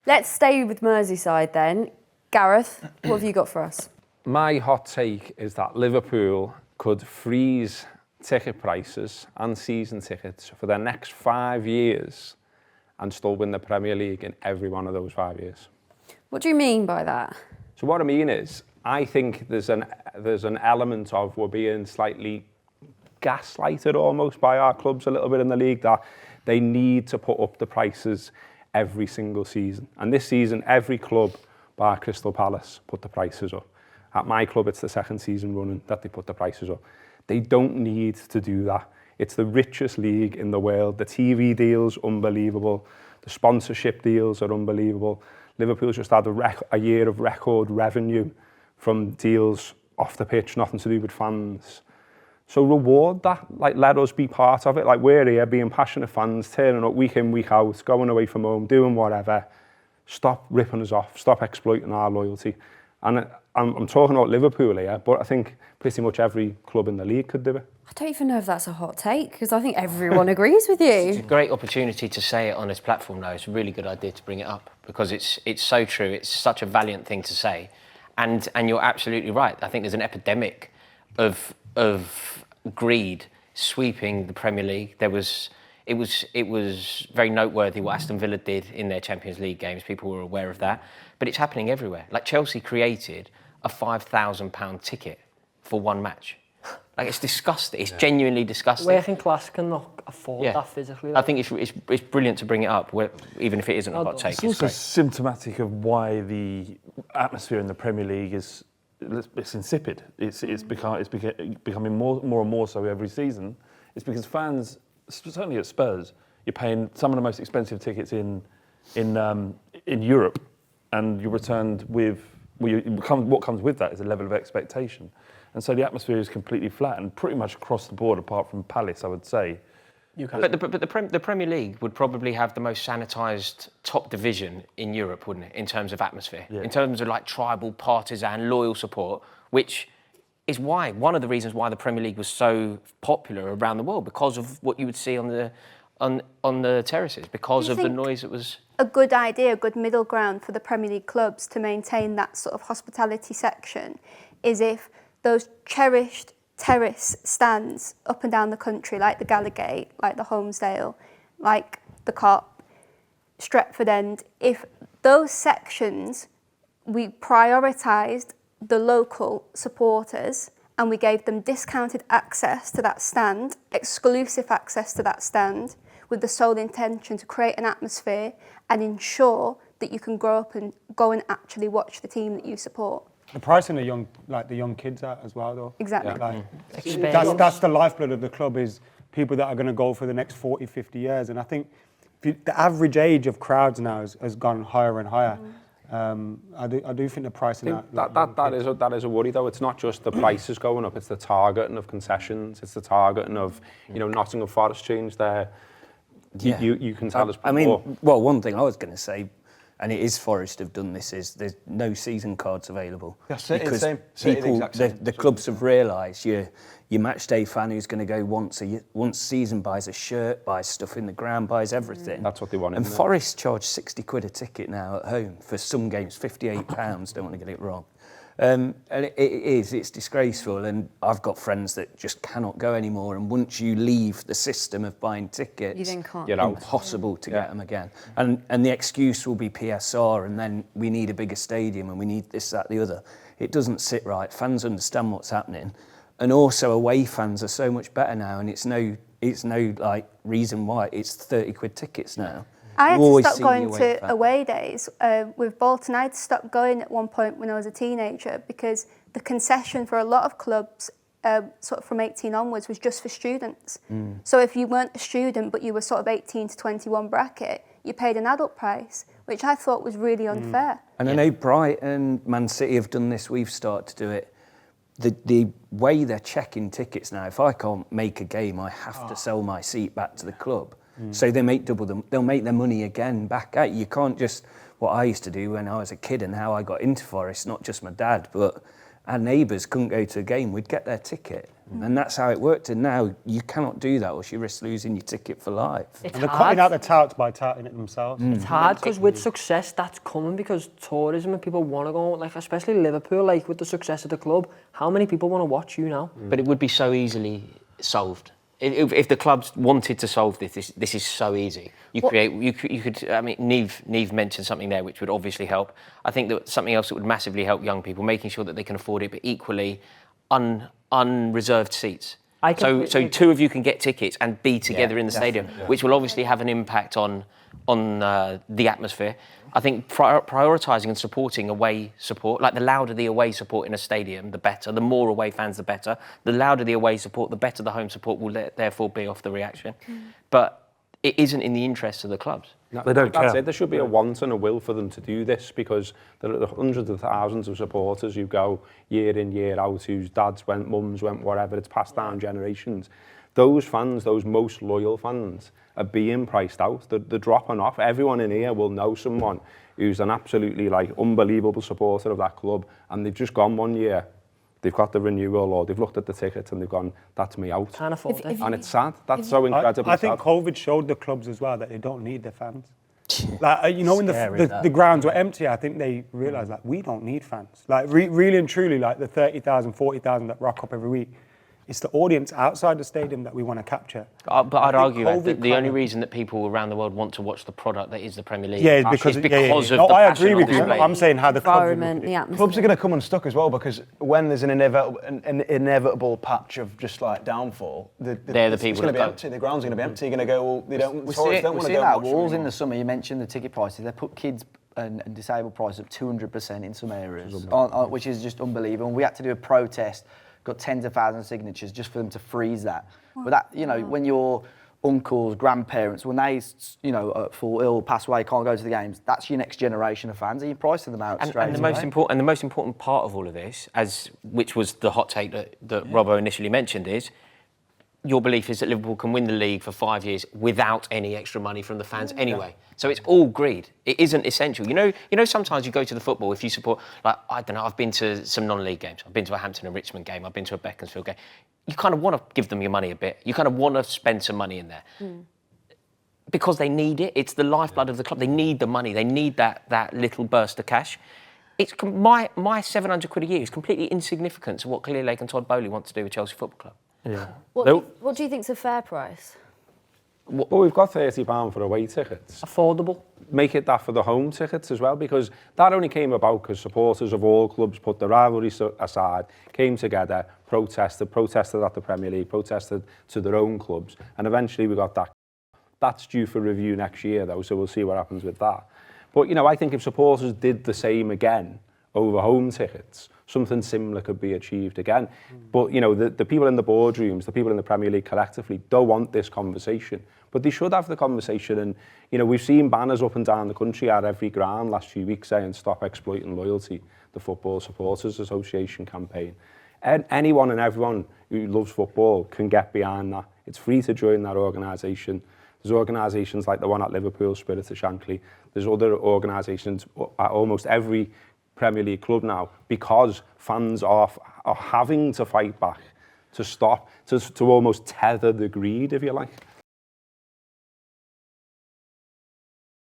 Let's stay with Merseyside then. Gareth, what have you got for us? My hot take is that Liverpool could freeze ticket prices and season tickets for the next 5 years and still win the Premier League in every one of those 5 years. What do you mean by that? So what I mean is, I think there's an element of we're being slightly gaslighted almost by our clubs a little bit in the league, that they need to put up the prices every single season. And this season, every club bar Crystal Palace put the prices up. At my club, it's the second season running that they put the prices up. They don't need to do that. It's the richest league in the world. The TV deals, unbelievable. The sponsorship deals are unbelievable. Liverpool's just had a year of record revenue from deals off the pitch, nothing to do with fans. So reward that, like let us be part of it. Like we're here being passionate fans, turning up week in, week out, going away from home, doing whatever. Stop ripping us off, stop exploiting our loyalty. And I'm talking about Liverpool here, but I think pretty much every club in the league could do it. I don't even know if that's a hot take, because I think everyone agrees with you. It's a great opportunity to say it on this platform now. It's a really good idea to bring it up, because it's so true. It's such a valiant thing to say. And you're absolutely right. I think there's an epidemic of greed sweeping the Premier League. It was very noteworthy what Aston Villa did in their Champions League games. People were aware of that. But it's happening everywhere. Like Chelsea created a £5,000 ticket for one match. Like it's disgusting. It's genuinely disgusting. Working class cannot afford that physically. I think it's brilliant to bring it up, even if it isn't a hot take. It's also symptomatic of why the atmosphere in the Premier League is insipid. It's becoming more and more so every season. It's because fans, certainly at Spurs, you're paying some of the most expensive tickets in Europe, and you're returned with what comes with that is a level of expectation. And so the atmosphere is completely flat and pretty much across the board, apart from Palace, I would say. But the Premier League would probably have the most sanitised top division in Europe, wouldn't it, in terms of atmosphere? Yeah. In terms of like tribal, partisan, loyal support, which is one of the reasons why the Premier League was so popular around the world, because of what you would see on the terraces, because of the noise it was. A good idea, a good middle ground for the Premier League clubs to maintain that sort of hospitality section is if those cherished terrace stands up and down the country, like the Gallowgate, like the Holmesdale, like the Cop, Stretford End, if those sections, we prioritised the local supporters and we gave them discounted access to that stand, exclusive access to that stand, with the sole intention to create an atmosphere and ensure that you can grow up and go and actually watch the team that you support. The pricing the young kids out as well, though. Exactly. That's the lifeblood of the club, is people that are going to go for the next 40, 50 years. And I think the average age of crowds now has gone higher and higher. I do think the pricing that is a worry, though. It's not just the prices going up; it's the targeting of concessions. It's the targeting of Nottingham Forest changed their. You can tell us. I mean, well, one thing I was going to say, and it is Forest have done this, is there's no season cards available. Yeah, because the clubs have realised your matchday fan who's going to go once season buys a shirt, buys stuff in the ground, buys everything. That's what they want. And Forest charge £60 a ticket now at home for some games, £58. Don't want to get it wrong. And it's disgraceful, and I've got friends that just cannot go anymore, and once you leave the system of buying tickets, you then can't. It's impossible to get them again. And the excuse will be PSR, and then we need a bigger stadium, and we need this, that, the other. It doesn't sit right. Fans understand what's happening, and also away fans are so much better now, and it's no like reason why it's £30 tickets now. I had to stop going to away days. With Bolton, I had to stop going at one point when I was a teenager because the concession for a lot of clubs, sort of from 18 onwards, was just for students. So if you weren't a student but you were sort of 18 to 21 bracket, you paid an adult price, which I thought was really unfair. And I know Brighton, Man City have done this, we've started to do it. The way they're checking tickets now, if I can't make a game, I have to sell my seat back to the club. So they make they'll make their money again back out. You can't just, what I used to do when I was a kid and how I got into Forest, not just my dad, but our neighbours couldn't go to a game, we'd get their ticket And that's how it worked. And now you cannot do that, or you risk losing your ticket for life. It's And they're hard. cutting out the touts by touting it themselves. It's hard because with success, that's coming because tourism and people want to go, like especially Liverpool, like with the success of the club, how many people want to watch you now? But it would be so easily solved. If the clubs wanted to solve this is so easy. You could. I mean, Neve mentioned something there which would obviously help. I think that something else that would massively help young people, making sure that they can afford it, but equally unreserved seats. So two of you can get tickets and be together in the stadium, which will obviously have an impact on the atmosphere. I think prioritising and supporting away support, like the louder the away support in a stadium, the better. The more away fans, the better. The louder the away support, the better the home support will therefore be off the reaction. But it isn't in the interests of the clubs. No, They don't that's care. it. There should be a want and a will for them to do this, because there are hundreds of thousands of supporters who go year in, year out, whose dads went, mums went, whatever. It's passed down generations. Those fans, those most loyal fans, are being priced out. They're dropping off. Everyone in here will know someone who's an absolutely unbelievable supporter of that club, and they've just gone one year. They've got the renewal, or they've looked at the tickets and they've gone, that's me out. Can't afford it. And it's sad. That's so incredibly I think sad. COVID showed the clubs as well that they don't need their fans. When Scary, the grounds were empty, I think they realised we don't need fans. Really and truly, the 30,000, 40,000 that rock up every week. It's the audience outside the stadium that we want to capture. But I'd argue COVID that the kind only of- reason that people around the world want to watch the product that is the Premier League Yeah, because is because of No, the I passion agree on with you. display. I'm saying how the clubs are Environment, looking the at it. atmosphere. Clubs are going to come unstuck as well, because when there's an inevitable patch of just downfall, They're the it's people going to that be go. empty. The ground's going to be empty. You're going to go, well, they don't. We're tourists don't seeing want to go that watch Wolves in anymore. the summer. You mentioned the ticket prices. They put kids and disabled prices up 200% in some areas, which is just unbelievable. And we had to do a protest, got tens of thousands of signatures just for them to freeze that. But that, when your uncles, grandparents, when they, fall ill, pass away, can't go to the games, that's your next generation of fans. And you're pricing them out straight And the away. most important part of all of this, which was the hot take that Robbo initially mentioned, is your belief is that Liverpool can win the league for 5 years without any extra money from the fans anyway. So it's all greed. It isn't essential. You know, sometimes you go to the football, if you support, I don't know, I've been to some non-league games. I've been to a Hampton and Richmond game. I've been to a Beaconsfield game. You kind of want to give them your money a bit. You kind of want to spend some money in there. Because they need it. It's the lifeblood of the club. They need the money. They need that little burst of cash. My £700 a year is completely insignificant to what Clear Lake and Todd Bowley want to do with Chelsea Football Club. Yeah. What do you think's a fair price? Well, we've got £30 for away tickets. Affordable. Make it that for the home tickets as well, because that only came about because supporters of all clubs put the rivalries aside, came together, protested at the Premier League, protested to their own clubs, and eventually we got that. That's due for review next year, though, so we'll see what happens with that. But, I think if supporters did the same again over home tickets, something similar could be achieved again. But, the people in the boardrooms, the people in the Premier League collectively don't want this conversation. But they should have the conversation. And, we've seen banners up and down the country at every ground last few weeks saying, stop exploiting loyalty, the Football Supporters Association campaign. And anyone and everyone who loves football can get behind that. It's free to join that organisation. There's organisations like the one at Liverpool, Spirit of Shankly. There's other organisations at almost every Premier League club now, because fans are having to fight back to stop, to almost tether the greed, if you like.